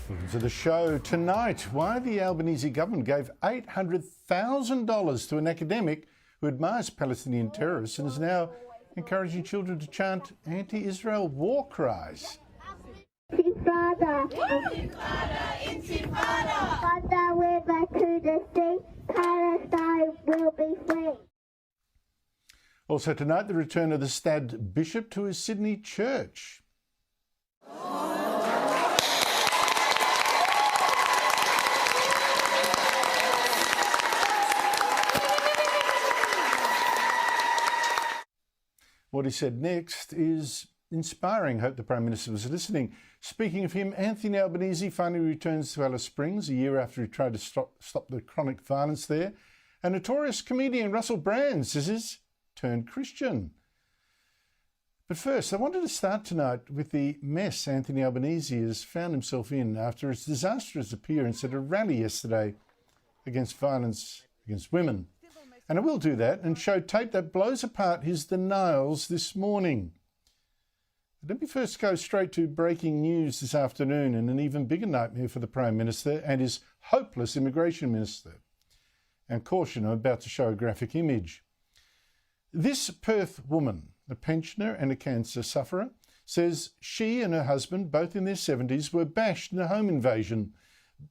Welcome to the show tonight. Why the Albanese government gave $800,000 to an academic who admires Palestinian terrorists and is now encouraging children to chant anti-Israel war cries. Intifada, Intifada, Intifada. Father, we're back to the sea. Palestine will be free. Also tonight, the return of the Stad Bishop to his Sydney church. What he said next is inspiring. Hope the Prime Minister was listening. Speaking of him, Anthony Albanese finally returns to Alice Springs a year after he tried to stop the chronic violence there. And notorious comedian Russell Brand says he's turned Christian. But first, I wanted to start tonight with the mess Anthony Albanese has found himself in after his disastrous appearance at a rally yesterday against violence against women. And I will do that and show tape that blows apart his denials this morning. But let me first go straight to breaking news this afternoon and an even bigger nightmare for the Prime Minister and his hopeless Immigration Minister. And caution, I'm about to show a graphic image. This Perth woman, a pensioner and a cancer sufferer, says she and her husband, both in their 70s, were bashed in a home invasion.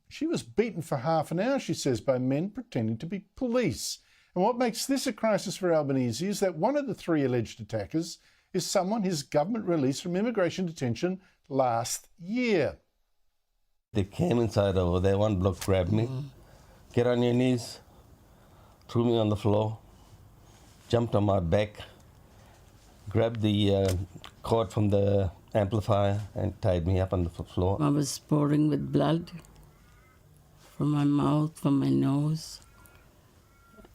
She was beaten for half an hour, she says, by men pretending to be police. And what makes this a crisis for Albanese is that one of the three alleged attackers is someone his government released from immigration detention last year. They came inside over there, one bloke grabbed me, get on your knees, threw me on the floor, jumped on my back, grabbed the cord from the amplifier and tied me up on the floor. I was pouring with blood from my mouth, from my nose.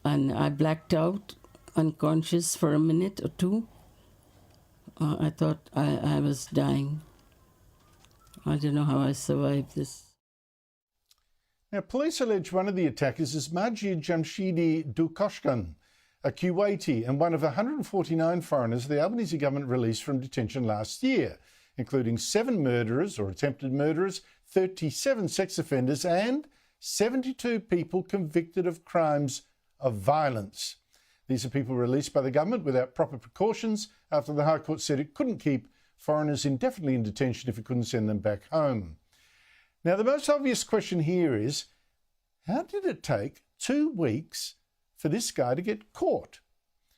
And I blacked out, unconscious for a minute or two. I thought I was dying. I don't know how I survived this. Now, police allege one of the attackers is Majid Jamshidi Dukoshkan, a Kuwaiti and one of 149 foreigners the Albanese government released from detention last year, including 7 murderers or attempted murderers, 37 sex offenders and 72 people convicted of crimes of violence. These are people released by the government without proper precautions after the High Court said it couldn't keep foreigners indefinitely in detention if it couldn't send them back home. Now, the most obvious question here is, how did it take 2 weeks for this guy to get caught?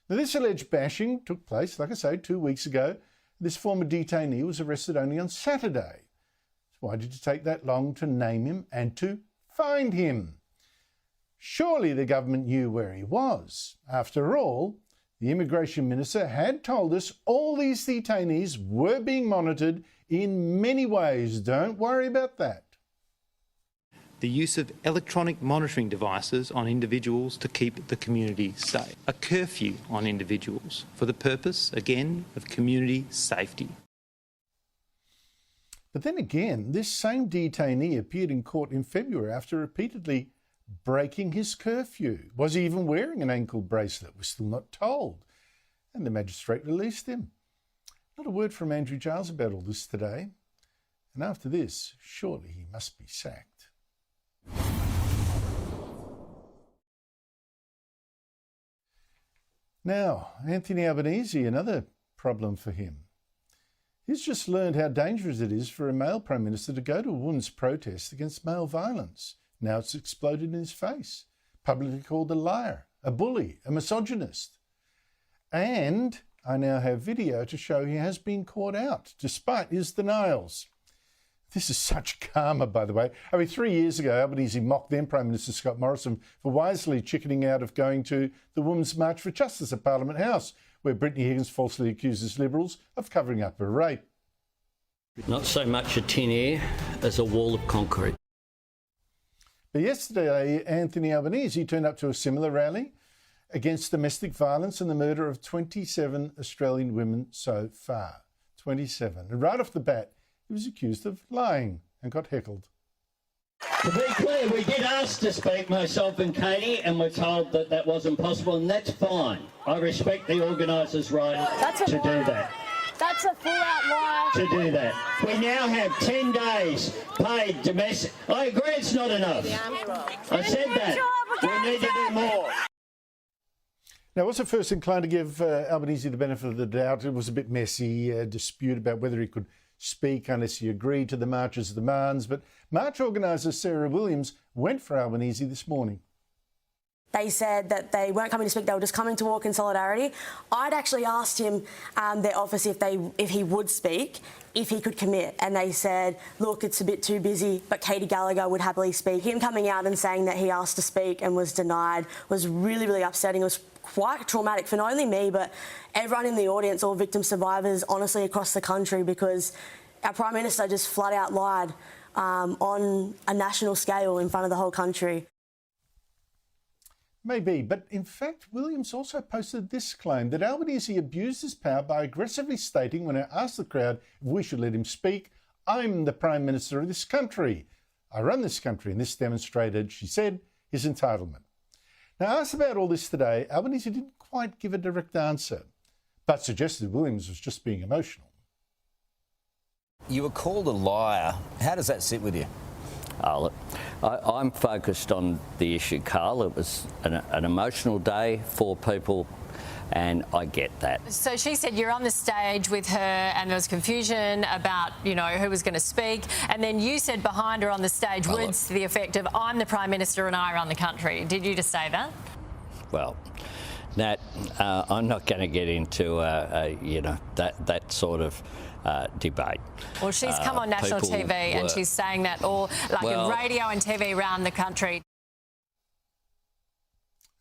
Now, this alleged bashing took place, like I say, 2 weeks ago. This former detainee was arrested only on Saturday. So why did it take that long to name him and to find him? Surely the government knew where he was. After all, the Immigration Minister had told us all these detainees were being monitored in many ways. Don't worry about that. The use of electronic monitoring devices on individuals to keep the community safe. A curfew on individuals for the purpose, again, of community safety. But then again, this same detainee appeared in court in February after repeatedly breaking his curfew. Was he even wearing an ankle bracelet? We're still not told. And the magistrate released him. Not a word from Andrew Giles about all this today. And after this, surely he must be sacked. Now, Anthony Albanese, another problem for him. He's just learned how dangerous it is for a male Prime Minister to go to a women's protest against male violence. Now it's exploded in his face, publicly called a liar, a bully, a misogynist. And I now have video to show he has been caught out, despite his denials. This is such karma, by the way. I mean, 3 years ago, Albanese mocked then Prime Minister Scott Morrison for wisely chickening out of going to the Women's March for Justice at Parliament House, where Brittany Higgins falsely accuses Liberals of covering up a rape. Not so much a tin air as a wall of concrete. But yesterday, Anthony Albanese turned up to a similar rally against domestic violence and the murder of 27 Australian women so far. 27. And right off the bat, he was accused of lying and got heckled. To be clear, we did ask to speak, myself and Katie, and we're told that that wasn't possible, and that's fine. I respect the organisers' right to do that. That's That's a full-out lie. To do that. We now have 10 days paid domestic. I agree it's not enough. I said that. We need to do more. Now, I was at first inclined to give Albanese the benefit of the doubt. It was a bit messy, a dispute about whether he could speak unless he agreed to the march's demands. But march organiser Sarah Williams went for Albanese this morning. They said that they weren't coming to speak, they were just coming to walk in solidarity. I'd actually asked him, their office, if he would speak, if he could commit. And they said, look, it's a bit too busy, but Katie Gallagher would happily speak. Him coming out and saying that he asked to speak and was denied was really, really upsetting. It was quite traumatic for not only me, but everyone in the audience, all victim survivors, honestly, across the country, because our Prime Minister just flat out lied on a national scale in front of the whole country. Maybe, but in fact, Williams also posted this claim that Albanese abused his power by aggressively stating, when I asked the crowd if we should let him speak, I'm the Prime Minister of this country. I run this country, and this demonstrated, she said, his entitlement. Now, asked about all this today, Albanese didn't quite give a direct answer, but suggested Williams was just being emotional. You were called a liar. How does that sit with you? Oh, look, I'm focused on the issue, Carl. It was an emotional day for people, and I get that. So she said you're on the stage with her and there was confusion about, you know, who was going to speak, and then you said behind her on the stage words to the effect of, I'm the Prime Minister and I run the country. Did you just say that? Well, Nat, I'm not going to get into, that sort of debate. Well, she's come on national TV and she's saying that all, in radio and TV around the country.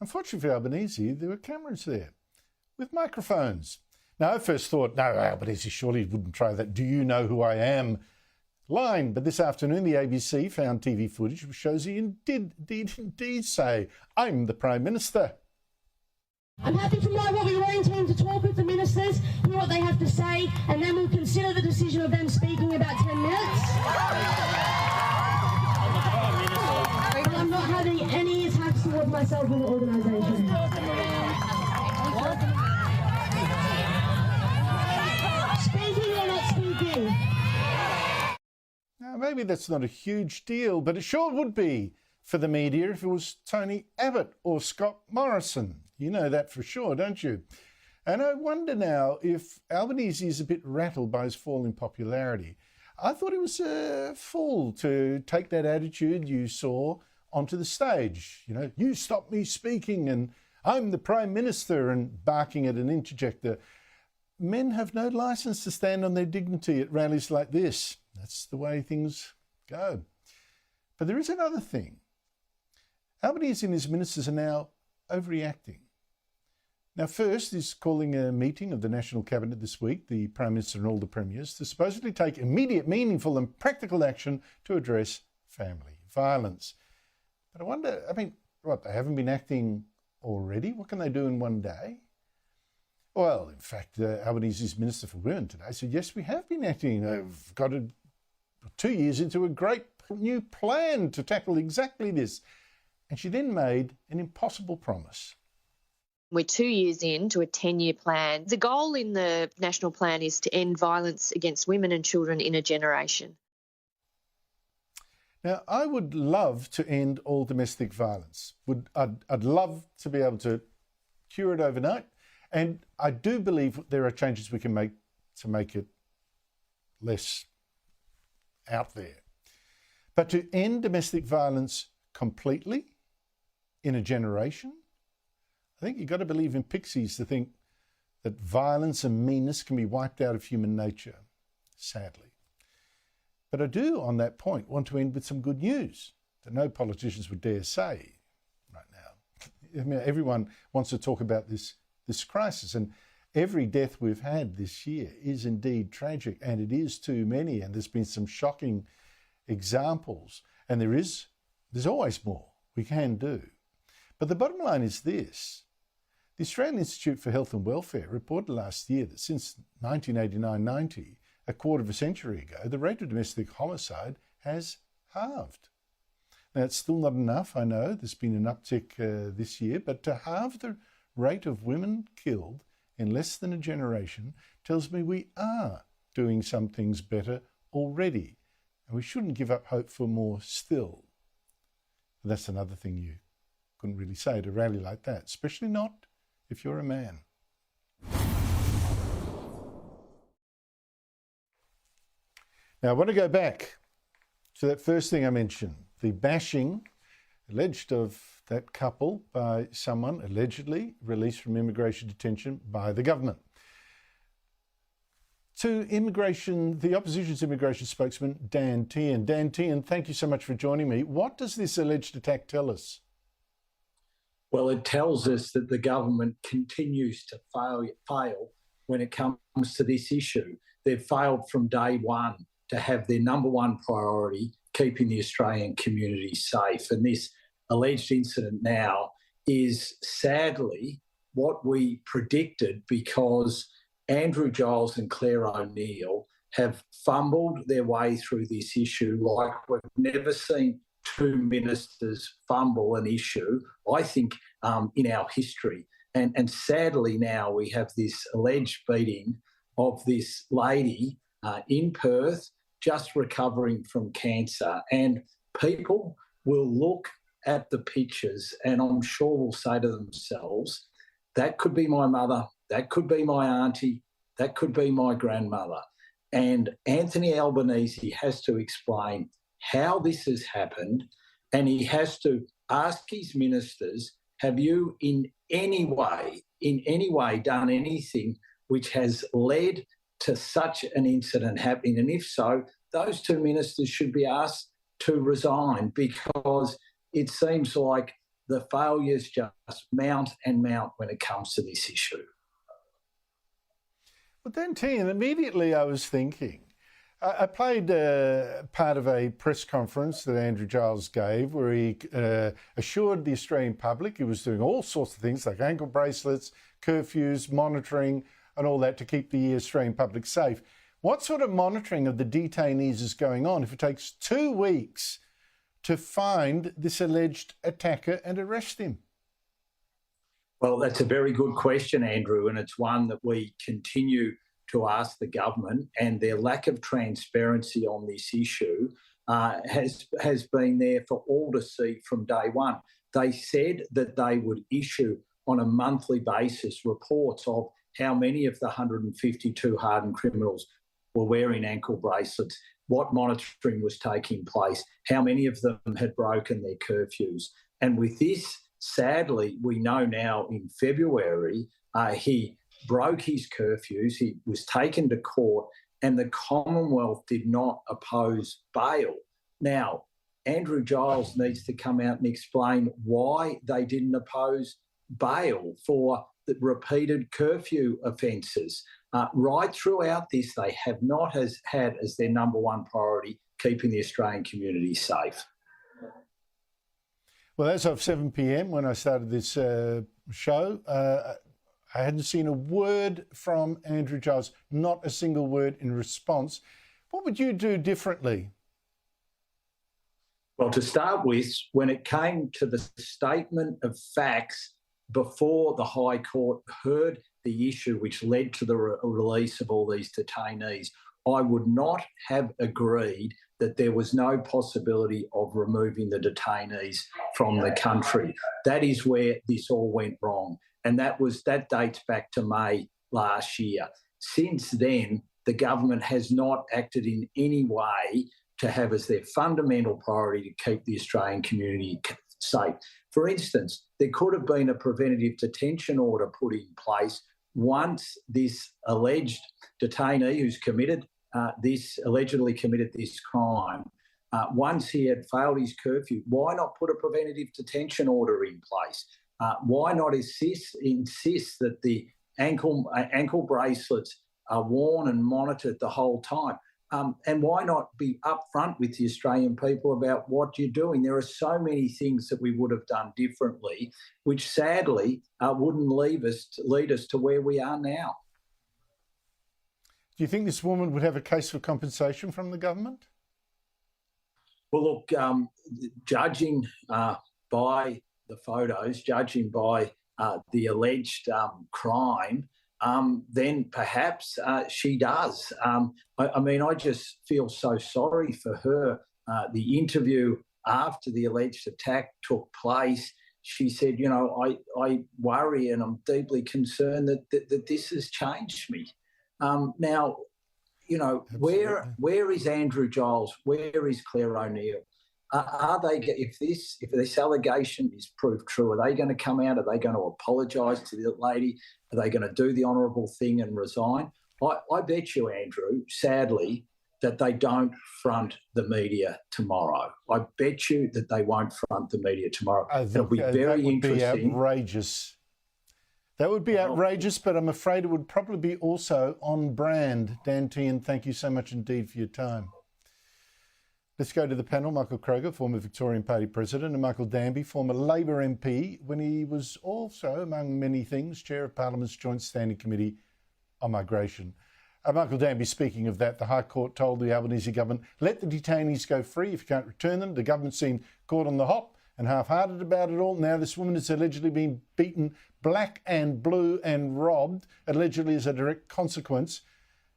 Unfortunately for Albanese, there were cameras there with microphones. Now, I first thought, no, Albanese surely wouldn't try that. Do you know who I am? Line. But this afternoon, the ABC found TV footage which shows he indeed say, I'm the Prime Minister. I'm happy to know what we were intending to talk with the ministers, hear what they have to say, and then we'll consider the decision of them speaking about 10 minutes. But I'm not having any attacks towards myself or the organisation. Speaking or not speaking? Now, maybe that's not a huge deal, but it sure would be for the media if it was Tony Abbott or Scott Morrison. You know that for sure, don't you? And I wonder now if Albanese is a bit rattled by his fall in popularity. I thought it was a fool to take that attitude you saw onto the stage. You know, you stop me speaking and I'm the Prime Minister, and barking at an interjector. Men have no licence to stand on their dignity at rallies like this. That's the way things go. But there is another thing. Albanese and his ministers are now overreacting. Now, first is calling a meeting of the National Cabinet this week, the Prime Minister and all the Premiers, to supposedly take immediate, meaningful and practical action to address family violence. But I wonder, they haven't been acting already? What can they do in one day? Well, in fact, Albanese's Minister for Women today said, yes, we have been acting. They've got 2 years into a great new plan to tackle exactly this. And she then made an impossible promise. We're 2 years into a 10-year plan. The goal in the national plan is to end violence against women and children in a generation. Now, I would love to end all domestic violence. I'd love to be able to cure it overnight. And I do believe there are changes we can make to make it less out there. But to end domestic violence completely in a generation, I think you've got to believe in pixies to think that violence and meanness can be wiped out of human nature, sadly. But I do, on that point, want to end with some good news that no politicians would dare say right now. Everyone wants to talk about this crisis, and every death we've had this year is indeed tragic, and it is too many, and there's been some shocking examples, and there's always more we can do. But the bottom line is this. The Australian Institute for Health and Welfare reported last year that since 1989-90, a quarter of a century ago, the rate of domestic homicide has halved. Now, it's still not enough, I know. There's been an uptick this year, but to halve the rate of women killed in less than a generation tells me we are doing some things better already, and we shouldn't give up hope for more still. But that's another thing you couldn't really say at a rally like that, especially not if you're a man. Now, I want to go back to that first thing I mentioned, the bashing alleged of that couple by someone allegedly released from immigration detention by the government. To immigration, the opposition's immigration spokesman, Dan Tehan. Dan Tehan, thank you so much for joining me. What does this alleged attack tell us? Well, it tells us that the government continues to fail when it comes to this issue. They've failed from day one to have their number one priority, keeping the Australian community safe. And this alleged incident now is sadly what we predicted, because Andrew Giles and Claire O'Neill have fumbled their way through this issue like we've never seen two ministers fumble an issue, I think, in our history. And sadly now we have this alleged beating of this lady in Perth, just recovering from cancer. And people will look at the pictures and I'm sure will say to themselves, that could be my mother, that could be my auntie, that could be my grandmother. And Anthony Albanese has to explain how this has happened, and he has to ask his ministers, have you in any way done anything which has led to such an incident happening? And if so, those two ministers should be asked to resign, because it seems like the failures just mount and mount when it comes to this issue. Well, Dan Tehan, immediately I was thinking, I played part of a press conference that Andrew Giles gave where he assured the Australian public he was doing all sorts of things like ankle bracelets, curfews, monitoring and all that to keep the Australian public safe. What sort of monitoring of the detainees is going on if it takes 2 weeks to find this alleged attacker and arrest him? Well, that's a very good question, Andrew, and it's one that we continue to ask the government, and their lack of transparency on this issue has been there for all to see from day one. They said that they would issue on a monthly basis reports of how many of the 152 hardened criminals were wearing ankle bracelets, what monitoring was taking place, how many of them had broken their curfews. And with this, sadly, we know now in February, he broke his curfews, he was taken to court, and the Commonwealth did not oppose bail. Now, Andrew Giles needs to come out and explain why they didn't oppose bail for the repeated curfew offences. Right throughout this, they have not had as their number one priority keeping the Australian community safe. Well, as of 7 p.m, when I started this show, I hadn't seen a word from Andrew Giles, not a single word in response. What would you do differently? Well, to start with, when it came to the statement of facts before the High Court heard the issue which led to the release of all these detainees, I would not have agreed that there was no possibility of removing the detainees from the country. That is where this all went wrong. And that dates back to May last year. Since then, the government has not acted in any way to have as their fundamental priority to keep the Australian community safe. For instance, there could have been a preventative detention order put in place once this alleged detainee who's allegedly committed this crime, once he had failed his curfew. Why not put a preventative detention order in place? Why not insist that the ankle bracelets are worn and monitored the whole time? And why not be upfront with the Australian people about what you're doing? There are so many things that we would have done differently, which sadly wouldn't lead us to where we are now. Do you think this woman would have a case for compensation from the government? Well, look, judging by the photos, judging by the alleged crime, then perhaps she does. I just feel so sorry for her. The interview after the alleged attack took place, she said, I worry and I'm deeply concerned that this has changed me. Now, where is Andrew Giles? Where is Claire O'Neill? Are they, if this allegation is proved true, are they going to come out? Are they going to apologise to the lady? Are they going to do the honourable thing and resign? I bet you, Andrew, sadly, that they don't front the media tomorrow. I bet you that they won't front the media tomorrow. It'll be very interesting. Be outrageous. That would be outrageous, but I'm afraid it would probably be also on brand. Dan Tehan, thank you so much indeed for your time. Let's go to the panel. Michael Kroger, former Victorian Party President, and Michael Danby, former Labor MP, when he was also, among many things, Chair of Parliament's Joint Standing Committee on Migration. Michael Danby, speaking of that, the High Court told the Albanese government, let the detainees go free if you can't return them. The government seemed caught on the hop and half-hearted about it all. Now this woman has allegedly been beaten black and blue and robbed, allegedly as a direct consequence.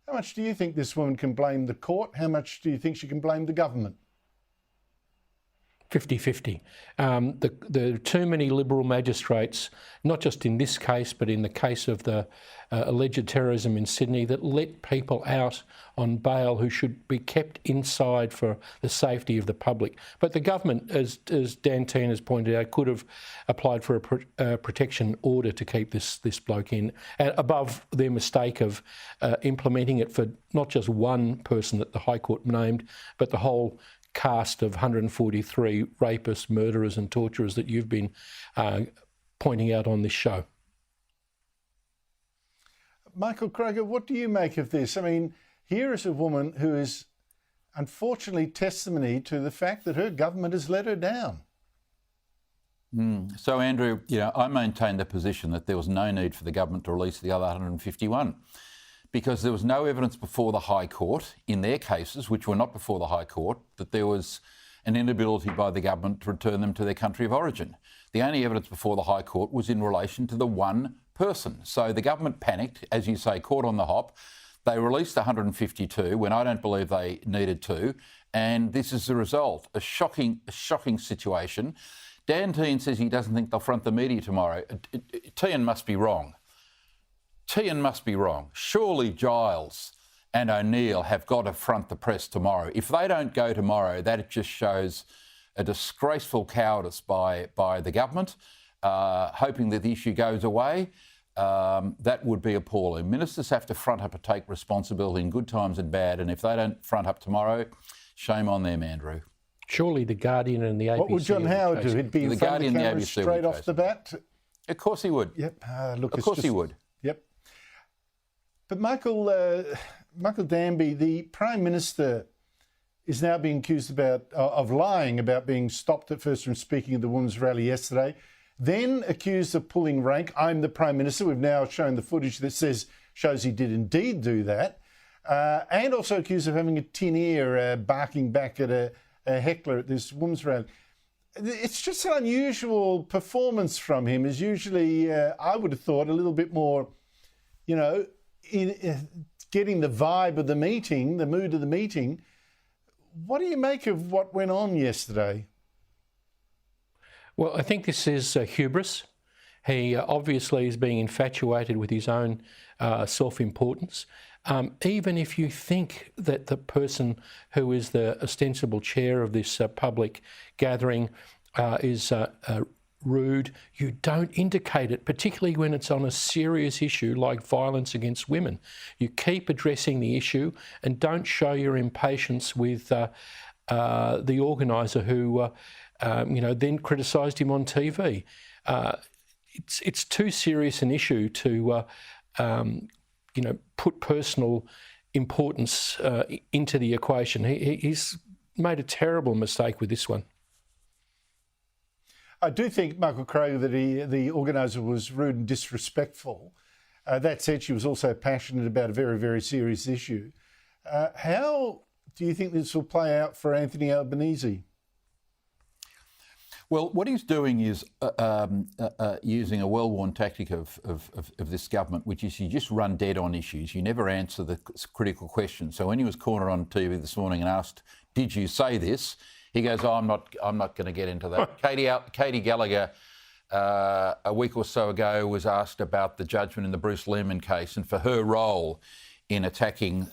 How much do you think this woman can blame the court? How much do you think she can blame the government? 50-50. The too many Liberal magistrates, not just in this case, but in the case of the alleged terrorism in Sydney, that let people out on bail who should be kept inside for the safety of the public. But the government, as Dan Tehan has pointed out, could have applied for a protection order to keep this bloke in, above their mistake of implementing it for not just one person that the High Court named, but the whole cast of 143 rapists, murderers and torturers that you've been pointing out on this show. Michael Kroger, what do you make of this? I mean, here is a woman who is unfortunately testimony to the fact that her government has let her down. So, Andrew, I maintain the position that there was no need for the government to release the other 151. Because there was no evidence before the High Court in their cases, which were not before the High Court, that there was an inability by the government to return them to their country of origin. The only evidence before the High Court was in relation to the one person. So the government panicked, as you say, caught on the hop. They released 152 when I don't believe they needed to, and this is the result. A shocking situation. Dan Tehan says he doesn't think they'll front the media tomorrow. Tehan must be wrong. Tehan must be wrong. Surely Giles and O'Neill have got to front the press tomorrow. If they don't go tomorrow, that just shows a disgraceful cowardice by the government, hoping that the issue goes away. That would be appalling. Ministers have to front up and take responsibility in good times and bad, and if they don't front up tomorrow, shame on them, Andrew. Surely the Guardian and the ABC... What would John Howard do? He'd be in front of the camera straight off the bat? Of course he would. Yep. Look, of course he would. Yep. But Michael Danby, the Prime Minister is now being accused of lying about being stopped at first from speaking at the women's rally yesterday, then accused of pulling rank. I'm the Prime Minister. We've now shown the footage that shows he did indeed do that, and also accused of having a tin ear barking back at a heckler at this women's rally. It's just an unusual performance from him. Is usually, I would have thought, a little bit more, getting the vibe of the meeting, the mood of the meeting. What do you make of what went on yesterday? Well, I think this is hubris. He obviously is being infatuated with his own self-importance. Even if you think that the person who is the ostensible chair of this public gathering is rude, you don't indicate it, particularly when it's on a serious issue like violence against women. You keep addressing the issue and don't show your impatience with the organiser who, then criticised him on TV. It's too serious an issue to, put personal importance into the equation. He's made a terrible mistake with this one. I do think, Michael Kroger, that the organiser was rude and disrespectful. That said, she was also passionate about a very, very serious issue. How do you think this will play out for Anthony Albanese? Well, what he's doing is using a well-worn tactic of this government, which is you just run dead on issues. You never answer the critical questions. So when he was cornered on TV this morning and asked, "Did you say this?" he goes, "Oh, I'm not going to get into that." Katie Gallagher, a week or so ago, was asked about the judgment in the Bruce Lehman case and for her role in attacking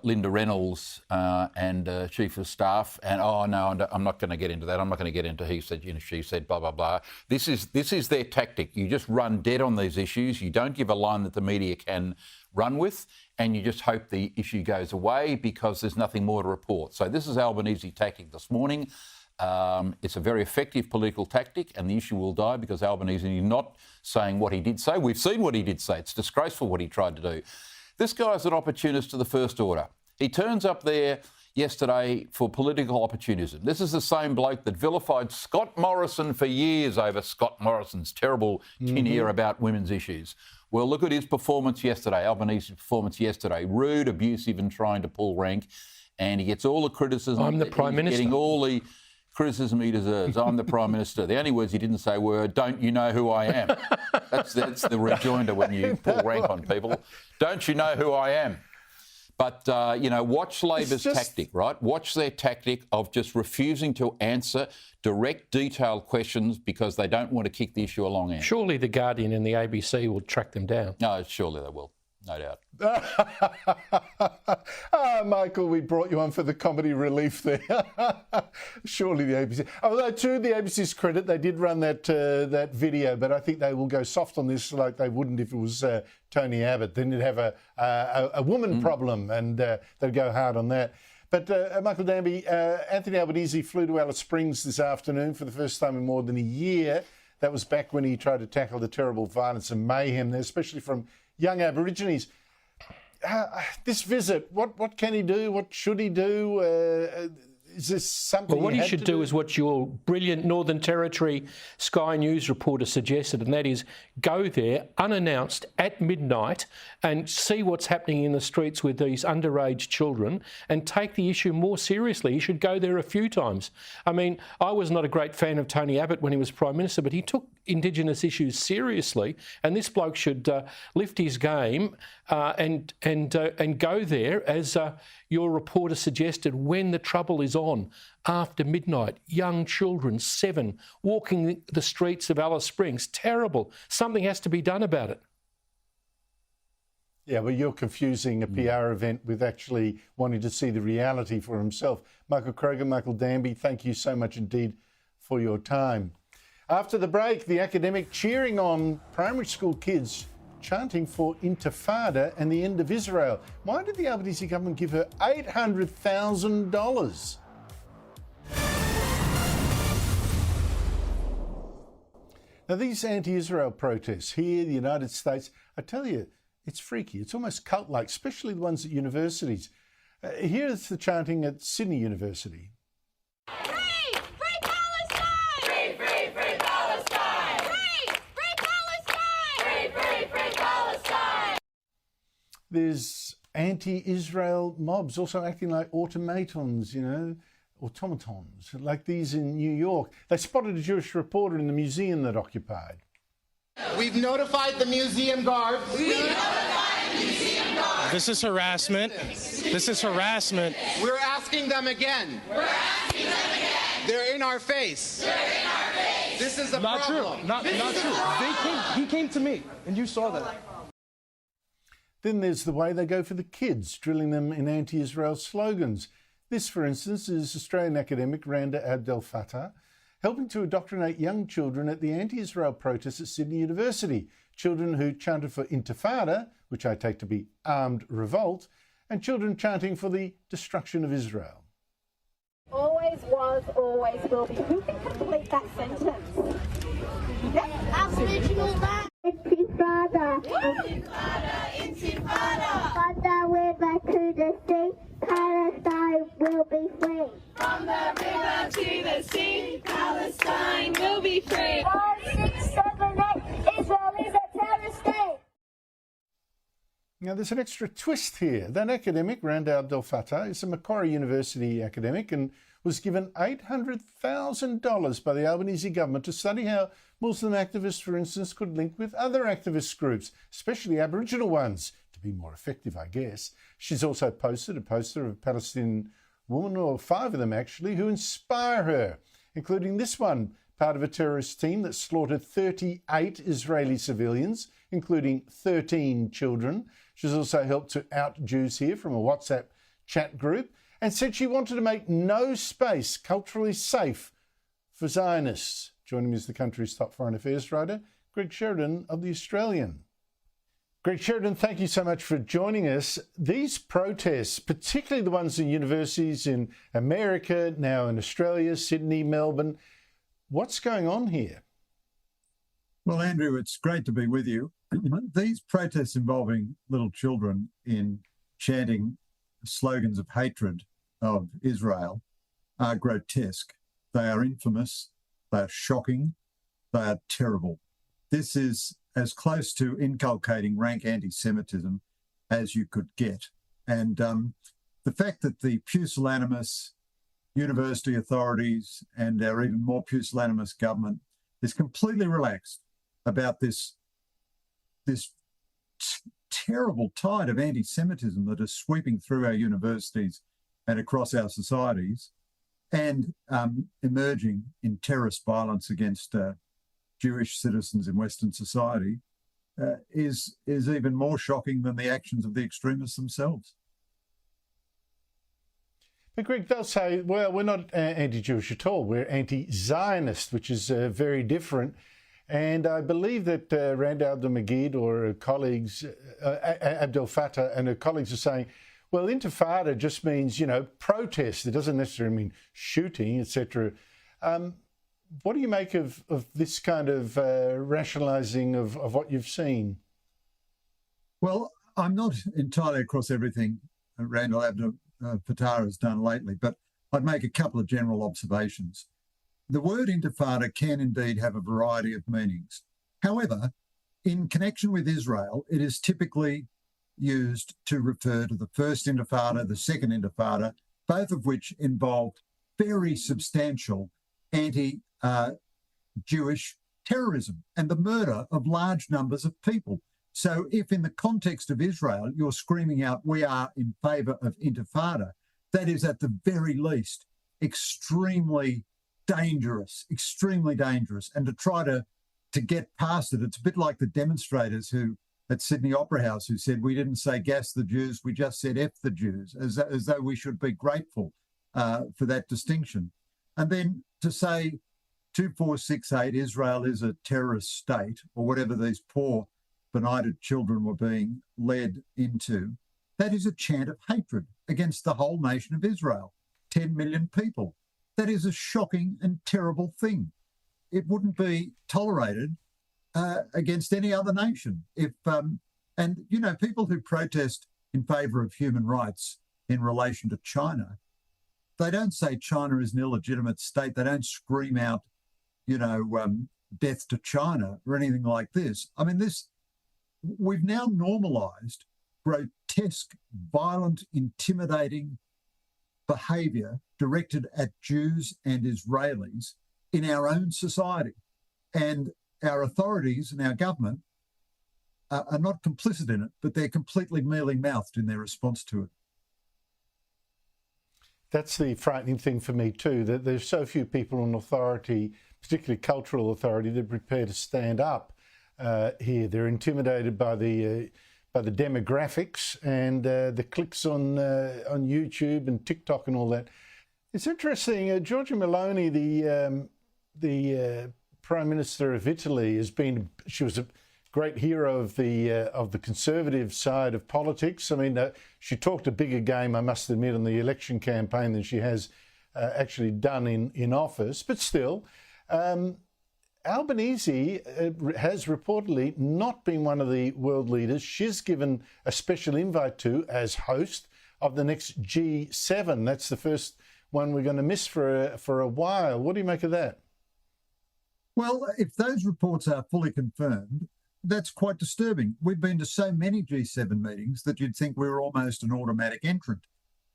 Linda Reynolds and Chief of Staff, and no, I'm not going to get into that. I'm not going to get into he said, she said, blah blah blah. This is their tactic. You just run dead on these issues. You don't give a line that the media can run with, and you just hope the issue goes away because there's nothing more to report. So this is Albanese tactic this morning. It's a very effective political tactic, and the issue will die because Albanese is not saying what he did say. We've seen what he did say. It's disgraceful what he tried to do. This guy's an opportunist to the first order. He turns up there yesterday for political opportunism. This is the same bloke that vilified Scott Morrison for years over Scott Morrison's terrible tin ear about women's issues. Well, look at his performance yesterday, Albanese's performance yesterday. Rude, abusive and trying to pull rank. And he gets all the criticism. I'm the Prime Minister. Getting all the criticism he deserves. I'm the Prime Minister. The only words he didn't say were, "Don't you know who I am?" That's the rejoinder when you pull rank on people. Don't you know who I am? But, watch Labor's tactic, right? Watch their tactic of just refusing to answer direct, detailed questions because they don't want to kick the issue along end. Surely The Guardian and the ABC will track them down. No, surely they will. No doubt. Michael, we brought you on for the comedy relief there. Surely the ABC. Although, to the ABC's credit, they did run that video, but I think they will go soft on this like they wouldn't if it was Tony Abbott. Then they'd have a woman problem, and they'd go hard on that. But, Michael Danby, Anthony Albanese flew to Alice Springs this afternoon for the first time in more than a year. That was back when he tried to tackle the terrible violence and mayhem there, especially from young Aborigines. This visit, what can he do? What should he do? Is this something? Well, what he should do is what your brilliant Northern Territory Sky News reporter suggested, and that is go there unannounced at midnight and see what's happening in the streets with these underage children and take the issue more seriously. He should go there a few times. I mean, I was not a great fan of Tony Abbott when he was Prime Minister, but he took Indigenous issues seriously, and this bloke should lift his game and go there, as your reporter suggested, when the trouble is on, after midnight. Young children, 7, walking the streets of Alice Springs. Terrible. Something has to be done about it. Yeah, well, you're confusing a PR event with actually wanting to see the reality for himself. Michael Kroger, Michael Danby, thank you so much indeed for your time. After the break, the academic cheering on primary school kids chanting for Intifada and the end of Israel. Why did the Albanese government give her $800,000? Now, these anti-Israel protests here in the United States, I tell you, it's freaky. It's almost cult-like, especially the ones at universities. Here's the chanting at Sydney University. There's anti-Israel mobs also acting like automatons, automatons, like these in New York. They spotted a Jewish reporter in the museum that occupied. We've notified the museum guard. This is harassment. This is harassment. We're asking them again. They're in our face. This is a problem. Not true. He came to me, and you saw that. Then there's the way they go for the kids, drilling them in anti-Israel slogans. This, for instance, is Australian academic Randa Abdel Fattah helping to indoctrinate young children at the anti-Israel protests at Sydney University. Children who chanted for Intifada, which I take to be armed revolt, and children chanting for the destruction of Israel. Always was, always will be. Who can complete that sentence? Yes, Aboriginal land. Intifada. Intifada. Intifada. From the river to the sea, Palestine will be free. From the river to the sea, Palestine will be free. 5, 6, 7, 8, Israel is a terrorist state. Now, there's an extra twist here. That academic, Randa Abdel Fattah, is a Macquarie University academic and was given $800,000 by the Albanese government to study how Muslim activists, for instance, could link with other activist groups, especially Aboriginal ones, to be more effective, I guess. She's also posted a poster of a Palestinian woman, or 5 of them actually, who inspire her, including this one, part of a terrorist team that slaughtered 38 Israeli civilians, including 13 children. She's also helped to out Jews here from a WhatsApp chat group, and said she wanted to make no space culturally safe for Zionists. Joining me is the country's top foreign affairs writer, Greg Sheridan of The Australian. Greg Sheridan, thank you so much for joining us. These protests, particularly the ones in universities in America, now in Australia, Sydney, Melbourne, what's going on here? Well, Andrew, it's great to be with you. These protests involving little children in chanting slogans of hatred of Israel are grotesque. They are infamous. They are shocking. They are terrible. This is as close to inculcating rank anti-Semitism as you could get. And the fact that the pusillanimous university authorities and our even more pusillanimous government is completely relaxed about this terrible tide of anti-Semitism that is sweeping through our universities and across our societies, and emerging in terrorist violence against Jewish citizens in Western society, is even more shocking than the actions of the extremists themselves. But Greg, they'll say, well, we're not anti-Jewish at all. We're anti-Zionist, which is very different. And I believe that Randa Abdel-Magid or her colleagues, Abdel Fattah and her colleagues are saying, well, intifada just means, protest. It doesn't necessarily mean shooting, etc. What do you make of this kind of rationalising of what you've seen? Well, I'm not entirely across everything Randa Abdel-Fattah has done lately, but I'd make a couple of general observations. The word intifada can indeed have a variety of meanings. However, in connection with Israel, it is typically used to refer to the first intifada, the second intifada, both of which involved very substantial anti-Jewish terrorism and the murder of large numbers of people. So if in the context of Israel, you're screaming out, we are in favour of intifada, that is at the very least extremely dangerous. And to try to get past it, it's a bit like the demonstrators who at Sydney Opera House who said, we didn't say gas the Jews, we just said F the Jews, as though we should be grateful for that distinction. And then to say 2468, Israel is a terrorist state, or whatever these poor benighted children were being led into, that is a chant of hatred against the whole nation of Israel, 10 million people. That is a shocking and terrible thing. It wouldn't be tolerated against any other nation. People who protest in favour of human rights in relation to China, they don't say China is an illegitimate state. They don't scream out, death to China or anything like this. I mean, we've now normalised grotesque, violent, intimidating behaviour directed at Jews and Israelis in our own society. And our authorities and our government are not complicit in it, but they're completely mealy-mouthed in their response to it. That's the frightening thing for me too, that there's so few people in authority, particularly cultural authority, that are prepared to stand up here. They're intimidated by the demographics and the clicks on YouTube and TikTok and all that. It's interesting. Giorgia Meloni, the Prime Minister of Italy, she was a great hero of the conservative side of politics. I mean, she talked a bigger game, I must admit, on the election campaign than she has actually done in office. But still, Albanese has reportedly not been one of the world leaders she's given a special invite to as host of the next G7. That's the first one we're going to miss for a while. What do you make of that? Well, if those reports are fully confirmed, that's quite disturbing. We've been to so many G7 meetings that you'd think we were almost an automatic entrant.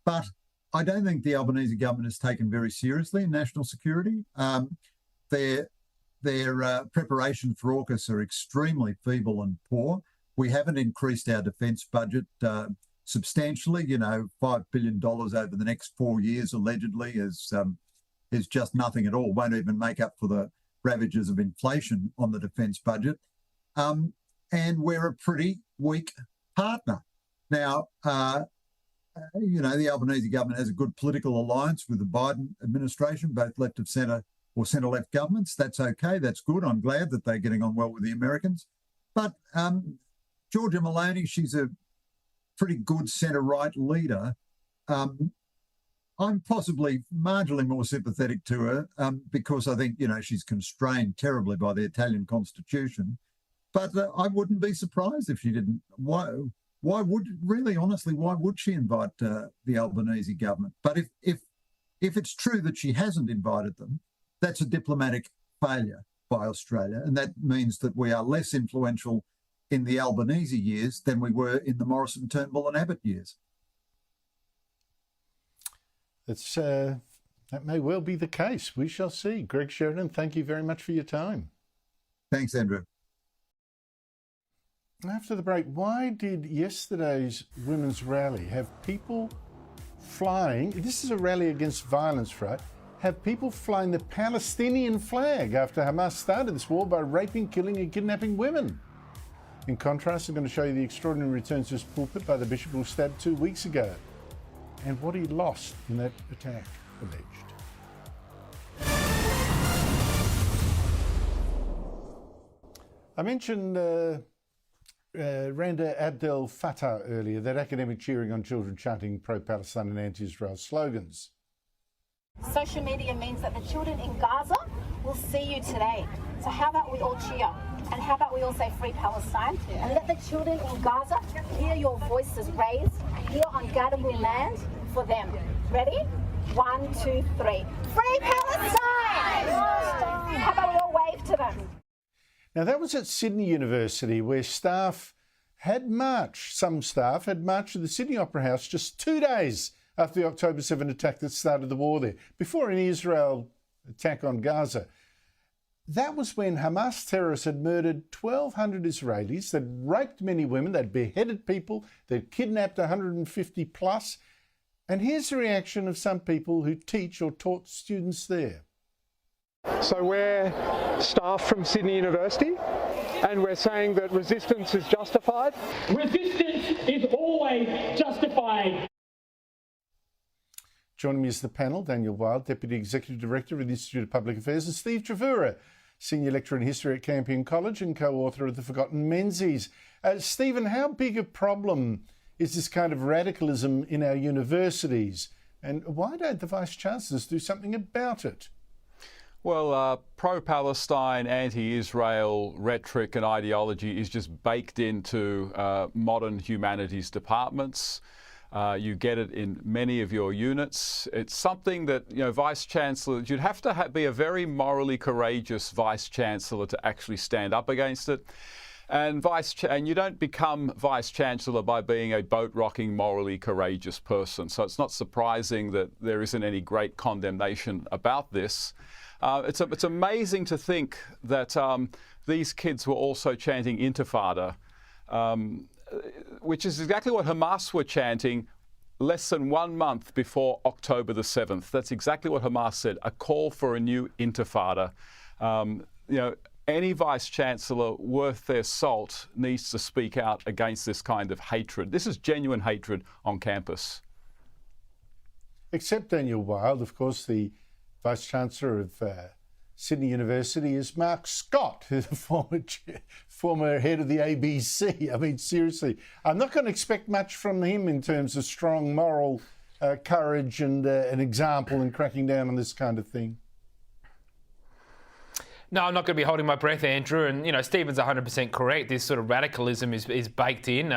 But I don't think the Albanese government is taken very seriously in national security. Their preparations for AUKUS are extremely feeble and poor. We haven't increased our defence budget substantially. $5 billion over the next 4 years allegedly is just nothing at all. Won't even make up for the ravages of inflation on the defence budget. And we're a pretty weak partner. Now, the Albanese government has a good political alliance with the Biden administration, both left of centre or centre-left governments. That's okay. That's good. I'm glad that they're getting on well with the Americans. But Georgia Maloney, she's a pretty good centre-right leader. I'm possibly marginally more sympathetic to her because I think, she's constrained terribly by the Italian constitution. But I wouldn't be surprised if she didn't. Why would she invite the Albanese government? But if it's true that she hasn't invited them, that's a diplomatic failure by Australia. And that means that we are less influential in the Albanese years than we were in the Morrison, Turnbull and Abbott years. That may well be the case. We shall see. Greg Sheridan, thank you very much for your time. Thanks, Andrew. After the break, why did yesterday's women's rally have people flying? This is a rally against violence, right? Have people flying the Palestinian flag after Hamas started this war by raping, killing and kidnapping women. In contrast, I'm going to show you the extraordinary return to his pulpit by the bishop who was stabbed 2 weeks ago and what he lost in that attack, alleged. I mentioned Randa Abdel Fattah earlier, that academic cheering on children chanting pro-Palestine and anti-Israel slogans. Social media means that the children in Gaza will see you today. So how about we all cheer? And how about we all say Free Palestine? And let the children in Gaza hear your voices raised here on Gadigal land for them. Ready? 1, 2, 3. Free Palestine! How about we all wave to them? Now, that was at Sydney University, where staff had marched, some staff had marched to the Sydney Opera House just 2 days after the October 7 attack that started the war there, before any Israel attack on Gaza. That was when Hamas terrorists had murdered 1,200 Israelis, they'd raped many women, they'd beheaded people, they'd kidnapped 150 plus. And here's the reaction of some people who teach or taught students there. So we're staff from Sydney University and we're saying that resistance is justified. Resistance is always justified. Joining me is the panel, Daniel Wild, Deputy Executive Director of the Institute of Public Affairs, and Steve Trevura, Senior Lecturer in History at Campion College and co-author of The Forgotten Menzies. Stephen, how big a problem is this kind of radicalism in our universities? And why don't the Vice-Chancellors do something about it? Well, pro-Palestine, anti-Israel rhetoric and ideology is just baked into modern humanities departments. You get it in many of your units. It's something that, Vice-Chancellors, you'd have to be a very morally courageous Vice-Chancellor to actually stand up against it. And you don't become Vice-Chancellor by being a boat-rocking, morally courageous person. So it's not surprising that there isn't any great condemnation about this. It's amazing to think that these kids were also chanting Intifada, which is exactly what Hamas were chanting less than 1 month before October the 7th. That's exactly what Hamas said, a call for a new Intifada. Any Vice-Chancellor worth their salt needs to speak out against this kind of hatred. This is genuine hatred on campus. Except Daniel Wild, of course, the Vice-Chancellor of Sydney University is Mark Scott, who's the former head of the ABC. I mean, seriously, I'm not going to expect much from him in terms of strong moral courage and an example in cracking down on this kind of thing. No, I'm not going to be holding my breath, Andrew. And, Stephen's 100% correct. This sort of radicalism is baked in.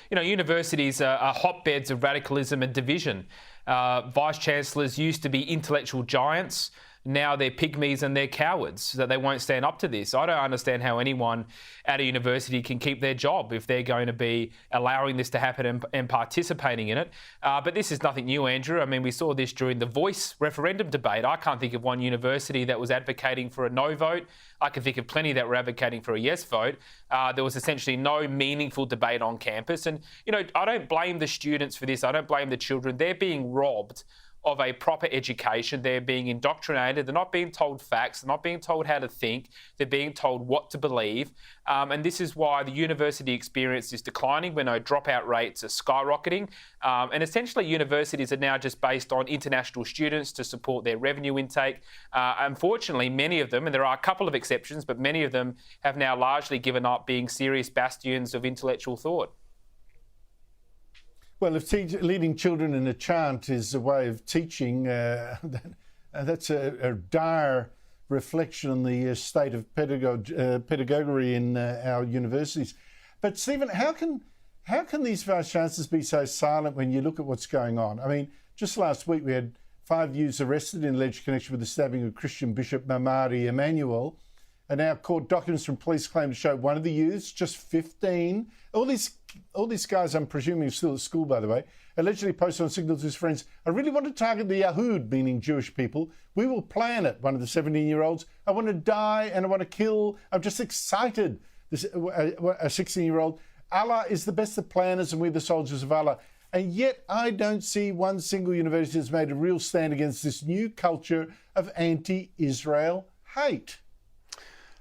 Universities are hotbeds of radicalism and division. Vice-Chancellors used to be intellectual giants. now they're pygmies and they're cowards, that they won't stand up to this. I don't understand how anyone at a university can keep their job if they're going to be allowing this to happen and participating in it. But this is nothing new, Andrew. I mean, we saw this during the Voice referendum debate. I can't think of one university that was advocating for a no vote. I can think of plenty that were advocating for a yes vote. There was essentially no meaningful debate on campus. And, you know, I don't blame the students for this. I don't blame the children. They're being robbed of a proper education. They're being indoctrinated. They're not being told facts. They're not being told how to think. They're being told what to believe. And this is why the university experience is declining. We know dropout rates are skyrocketing. And essentially universities are now just based on international students to support their revenue intake. Unfortunately, many of them, and there are a couple of exceptions, but many of them have now largely given up being serious bastions of intellectual thought. Well, if leading children in a chant is a way of teaching, that's a dire reflection on the state of pedagogy in our universities. But Stephen, how can these vice chancellors be so silent when you look at what's going on? I mean, just last week we had 5 youths arrested in alleged connection with the stabbing of Christian Bishop Mamadi Emmanuel. And now court documents from police claim to show one of the youths, just 15, all these guys, I'm presuming, are still at school, by the way, allegedly posted on Signal to his friends, "I really want to target the Yahud," meaning Jewish people. "We will plan it," one of the 17-year-olds. "I want to die and I want to kill. I'm just excited." A 16-year-old. "Allah is the best of planners and we're the soldiers of Allah." And yet I don't see one single university has made a real stand against this new culture of anti-Israel hate.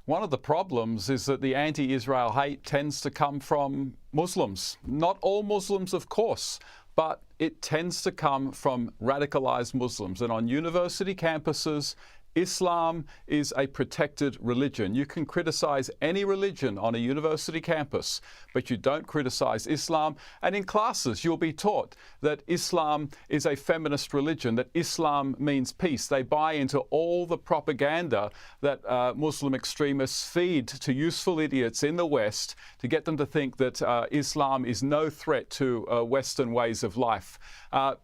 One of the problems is that the anti-Israel hate tends to come from Muslims. Not all Muslims, of course, but it tends to come from radicalised Muslims. And on university campuses, Islam is a protected religion. You can criticise any religion on a university campus, but you don't criticise Islam. And in classes, you'll be taught that Islam is a feminist religion, that Islam means peace. They buy into all the propaganda that Muslim extremists feed to useful idiots in the West to get them to think that Islam is no threat to Western ways of life.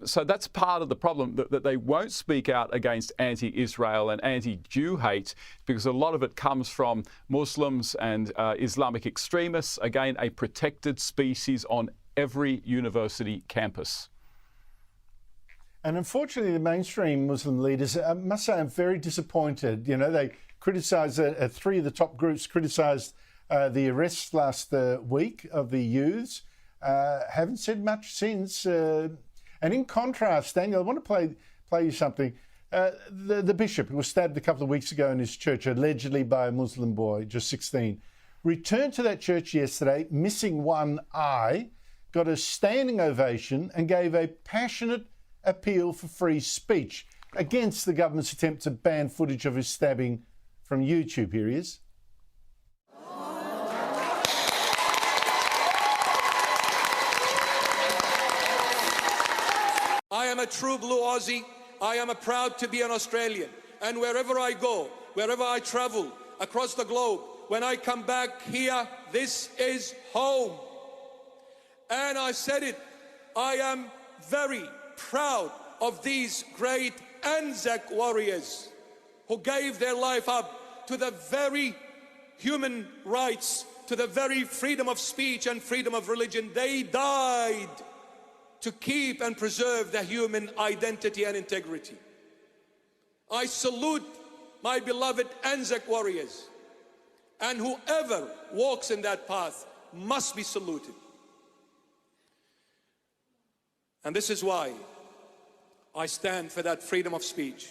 So that's part of the problem, that they won't speak out against anti-Israel and anti-Jew hate, because a lot of it comes from Muslims and Islamic extremists, again, a protected species on every university campus. And unfortunately, the mainstream Muslim leaders, I must say, I'm very disappointed. You know, they criticised, 3 of the top groups criticised the arrests last week of the youths. Haven't said much since. And in contrast, Daniel, I want to play you something. The bishop, who was stabbed a couple of weeks ago in his church, allegedly by a Muslim boy, just 16, returned to that church yesterday, missing one eye, got a standing ovation and gave a passionate appeal for free speech against the government's attempt to ban footage of his stabbing from YouTube. Here he is. I am a true blue Aussie. I am proud to be an Australian. And wherever I go, wherever I travel across the globe, when I come back here, this is home. And I said it, I am very proud of these great Anzac warriors who gave their life up to the very human rights, to the very freedom of speech and freedom of religion. They died to keep and preserve the human identity and integrity. I salute my beloved Anzac warriors, and whoever walks in that path must be saluted. And this is why I stand for that freedom of speech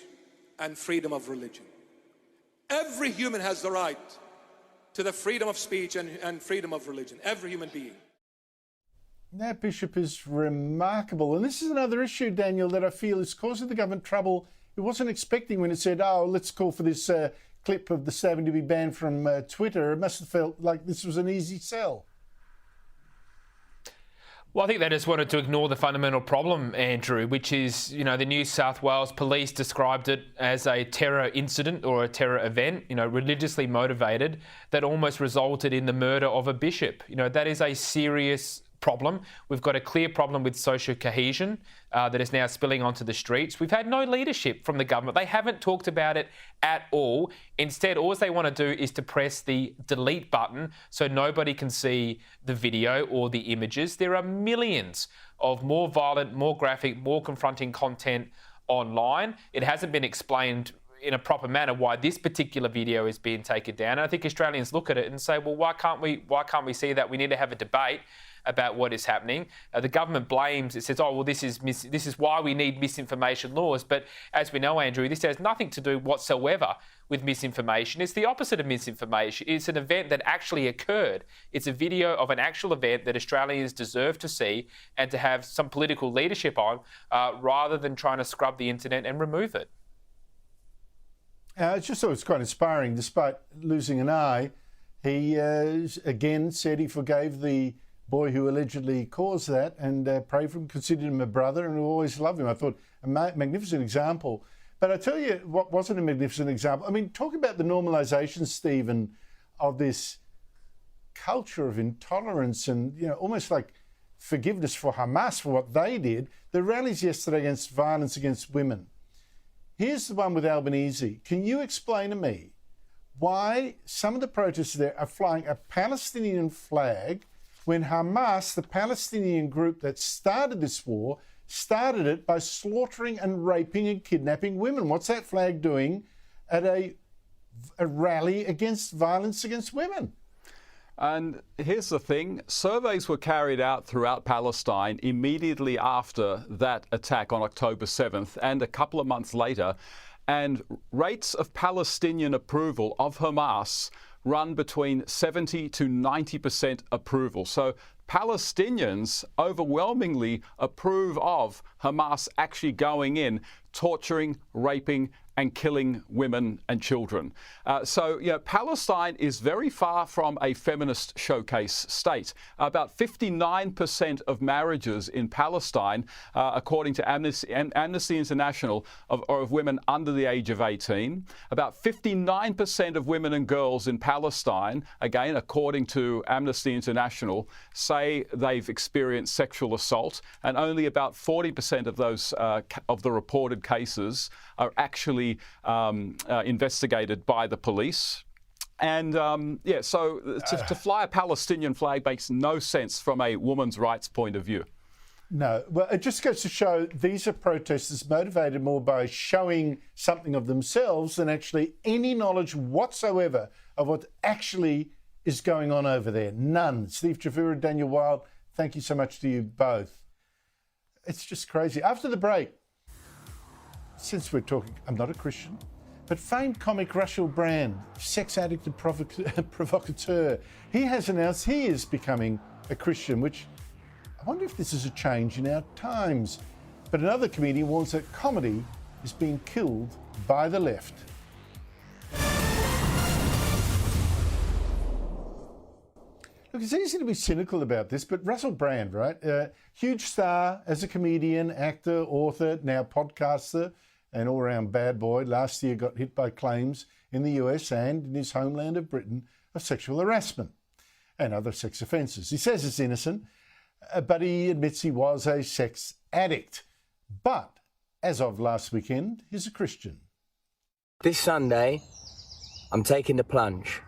and freedom of religion. Every human has the right to the freedom of speech and freedom of religion, every human being. That bishop is remarkable. And this is another issue, Daniel, that I feel is causing the government trouble. It wasn't expecting when it said, "Oh, let's call for this clip of the stabbing to be banned from Twitter." It must have felt like this was an easy sell. Well, I think they just wanted to ignore the fundamental problem, Andrew, which is, you know, the New South Wales police described it as a terror incident or a terror event, you know, religiously motivated, that almost resulted in the murder of a bishop. You know, that is a serious problem. We've got a clear problem with social cohesion that is now spilling onto the streets. We've had no leadership from the government. They haven't talked about it at all. Instead, all they want to do is to press the delete button so nobody can see the video or the images. There are millions of more violent, more graphic, more confronting content online. It hasn't been explained in a proper manner why this particular video is being taken down. And I think Australians look at it and say, well, why can't we see that? We need to have a debate about what is happening. The government blames, it says, oh, well, this is why we need misinformation laws. But as we know, Andrew, this has nothing to do whatsoever with misinformation. It's the opposite of misinformation. It's an event that actually occurred. It's a video of an actual event that Australians deserve to see and to have some political leadership on, rather than trying to scrub the internet and remove it. I just thought it was quite inspiring. Despite losing an eye, he again said he forgave the boy who allegedly caused that and prayed for him, considered him a brother, and will always love him. I thought a magnificent example. But I tell you what wasn't a magnificent example. I mean, talk about the normalisation, Stephen, of this culture of intolerance and, you know, almost like forgiveness for Hamas for what they did. The rallies yesterday against violence against women. Here's the one with Albanese. Can you explain to me why some of the protesters there are flying a Palestinian flag when Hamas, the Palestinian group that started this war, started it by slaughtering and raping and kidnapping women? What's that flag doing at a rally against violence against women? And here's the thing, surveys were carried out throughout Palestine immediately after that attack on October 7th and a couple of months later, and rates of Palestinian approval of Hamas run between 70 to 90% approval. So Palestinians overwhelmingly approve of Hamas actually going in, torturing, raping, and killing women and children. So, you know, Palestine is very far from a feminist showcase state. About 59% of marriages in Palestine, according to Amnesty International, are of women under the age of 18. About 59% of women and girls in Palestine, again, according to Amnesty International, say they've experienced sexual assault, and only about 40% of those of the reported cases are actually investigated by the police. And so to fly a Palestinian flag makes no sense from a woman's rights point of view. No, well, it just goes to show these are protesters motivated more by showing something of themselves than actually any knowledge whatsoever of what actually is going on over there. None. Steve Chavura, Daniel Wild, thank you so much to you both. It's just crazy. After the break, since we're talking, I'm not a Christian, but famed comic Russell Brand, sex addict and provocateur, he has announced he is becoming a Christian, which I wonder if this is a change in our times. But another comedian warns that comedy is being killed by the left. Look, it's easy to be cynical about this, but Russell Brand, right? Huge star as a comedian, actor, author, now podcaster, and all-round bad boy. Last year got hit by claims in the US and in his homeland of Britain of sexual harassment and other sex offences. He says it's innocent, but he admits he was a sex addict. But as of last weekend, he's a Christian. This Sunday, I'm taking the plunge.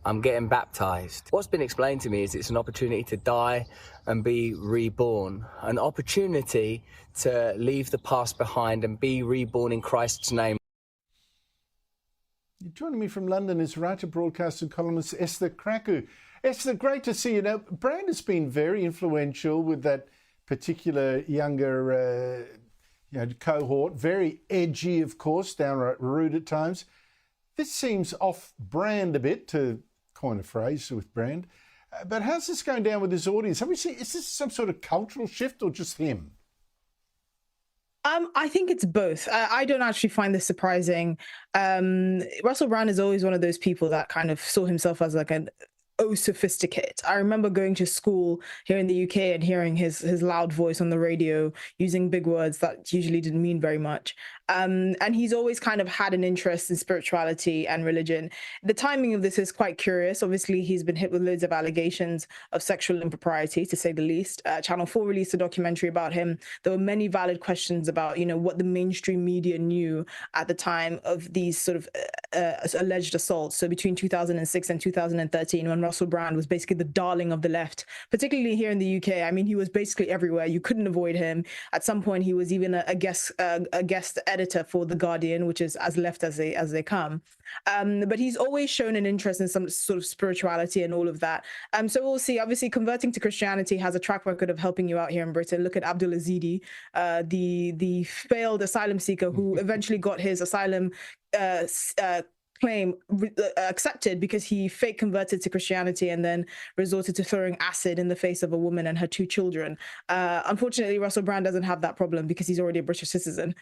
I'm getting baptised. What's been explained to me is it's an opportunity to die and be reborn, an opportunity to leave the past behind and be reborn in Christ's name. Joining me from London is writer, broadcaster and columnist Esther Kraku. Esther, great to see you. Now, Brand has been very influential with that particular younger cohort, very edgy, of course, downright rude at times. This seems off-brand a bit, to coin a phrase with Brand. But how's this going down with his audience? Have we seen, is this some sort of cultural shift or just him? I think it's both. I don't actually find this surprising. Russell Brand is always one of those people that kind of saw himself as like an sophisticate. I remember going to school here in the UK and hearing his loud voice on the radio, using big words that usually didn't mean very much. And he's always kind of had an interest in spirituality and religion. The timing of this is quite curious. Obviously, he's been hit with loads of allegations of sexual impropriety, to say the least. Channel 4 released a documentary about him. There were many valid questions about, what the mainstream media knew at the time of these sort of alleged assaults. So between 2006 and 2013, when Russell Brand was basically the darling of the left, particularly here in the UK. I mean, he was basically everywhere. You couldn't avoid him. At some point, he was even a guest editor for The Guardian, which is as left as they come. But he's always shown an interest in some sort of spirituality and all of that. So we'll see. Obviously, converting to Christianity has a track record of helping you out here in Britain. Look at Abdul Azidi, the failed asylum seeker who eventually got his asylum claim accepted because he fake converted to Christianity and then resorted to throwing acid in the face of a woman and her 2 children. Unfortunately, Russell Brand doesn't have that problem because he's already a British citizen.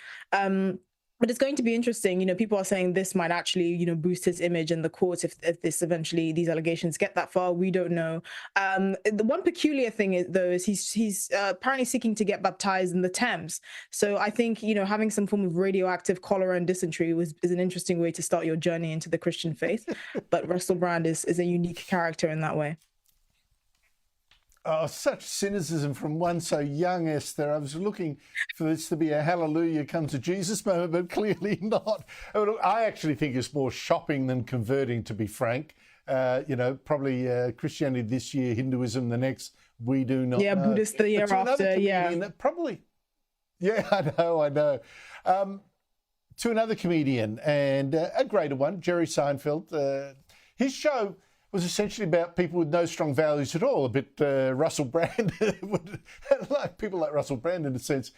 But it's going to be interesting. People are saying this might actually, boost his image in the courts if these allegations get that far. We don't know. The one peculiar thing is he's apparently seeking to get baptized in the Thames. So I think, having some form of radioactive cholera and dysentery is an interesting way to start your journey into the Christian faith. But Russell Brand is a unique character in that way. Oh, such cynicism from one so young, Esther. I was looking for this to be a hallelujah, come to Jesus moment, but clearly not. I actually think it's more shopping than converting, to be frank. Probably Christianity this year, Hinduism the next, we do not know. Yeah, Buddhist the year after, yeah. Probably. Yeah, I know. To another comedian, and a greater one, Jerry Seinfeld. His show was essentially about people with no strong values at all, a bit Russell Brand, like people like Russell Brand in a sense.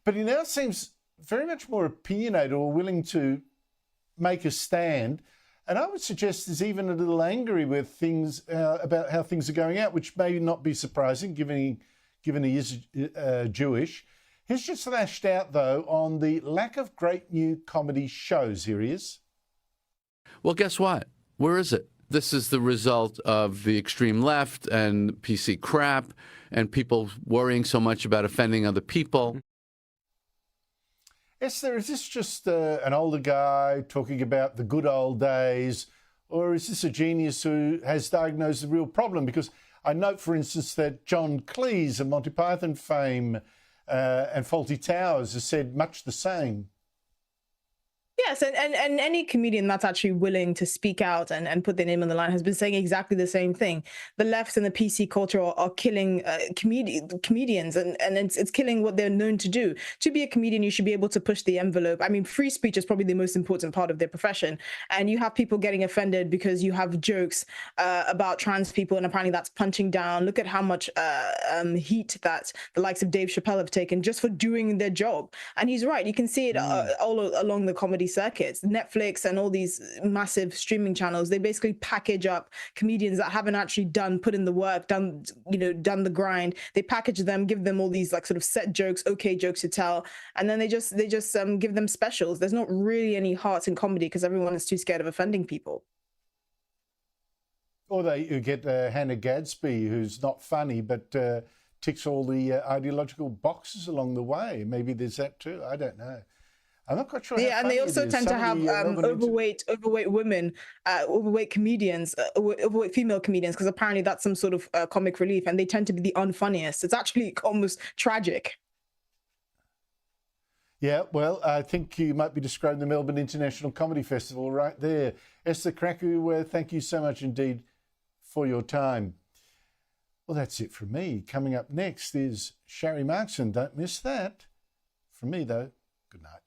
But he now seems very much more opinionated or willing to make a stand. And I would suggest he's even a little angry with things about how things are going out, which may not be surprising given he is Jewish. He's just lashed out, though, on the lack of great new comedy shows. Here he is. Well, guess what? Where is it? This is the result of the extreme left and PC crap and people worrying so much about offending other people. Esther, is this just an older guy talking about the good old days, or is this a genius who has diagnosed the real problem? Because I note, for instance, that John Cleese of Monty Python fame and Fawlty Towers has said much the same. Yes, and any comedian that's actually willing to speak out and put their name on the line has been saying exactly the same thing. The left and the PC culture are killing comedians, and it's killing what they're known to do. To be a comedian, you should be able to push the envelope. I mean, free speech is probably the most important part of their profession. And you have people getting offended because you have jokes about trans people, and apparently that's punching down. Look at how much heat that the likes of Dave Chappelle have taken just for doing their job. And he's right. You can see it all along the comedy circuits. Netflix and all these massive streaming channels, they basically package up comedians that haven't actually put in the work, done the grind. They package them, give them all these like sort of set jokes, okay jokes to tell, and then they just give them specials. There's not really any heart in comedy because everyone is too scared of offending people. Or you get Hannah Gadsby, who's not funny but ticks all the ideological boxes along the way. Maybe there's that too. I don't know. I'm not quite sure. Yeah, and they also tend to have overweight women, overweight comedians, overweight female comedians, because apparently that's some sort of comic relief, and they tend to be the unfunniest. It's actually almost tragic. Yeah, well, I think you might be describing the Melbourne International Comedy Festival right there. Esther Kraku, thank you so much indeed for your time. Well, that's it from me. Coming up next is Sharry Markson. Don't miss that. From me, though, good night.